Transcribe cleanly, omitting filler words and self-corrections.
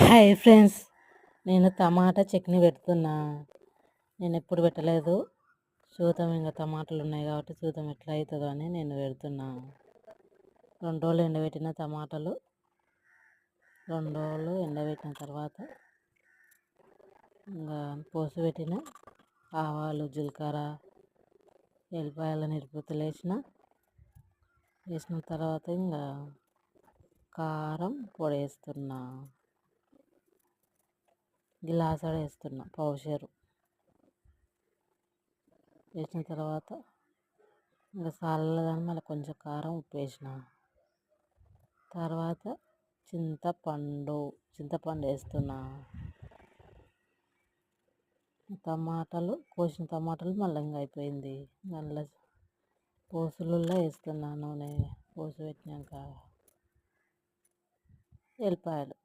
Hi friends, నేను టమాటా చట్నీ పెడుతున్నా. నేను ఎప్పుడు పెట్టలేదు. చూద్దాం, ఇంకా టమాటాలు ఉన్నాయి కాబట్టి చూద్దాం ఎట్లా అవుతుందో అని నేను పెడుతున్నా. 2 రోజులు ఎండబెట్టిన టమాటాలు. 2 రోజులు ఎండబెట్టిన తర్వాత ఇంకా పోసి పెట్టిన ఆవాలు, జీలకర్ర, ఎల్లిపాయల నిరుపుతులు వేసిన తర్వాత ఇంకా కారం పొడి వేస్తున్నా. గిలాసడ వేస్తున్నా, పౌషేరు వేసిన తర్వాత ఇంకా చల్లదని మళ్ళీ కొంచెం కారం, ఉప్పు వేసిన తర్వాత చింతపండు వేస్తున్నా. కోసిన టమాటాలు మళ్ళీ ఇంకా అయిపోయింది. దానిలో పోసులలో వేస్తున్నా. నూనె పోసి పెట్టినాక ఎల్లిపాయలు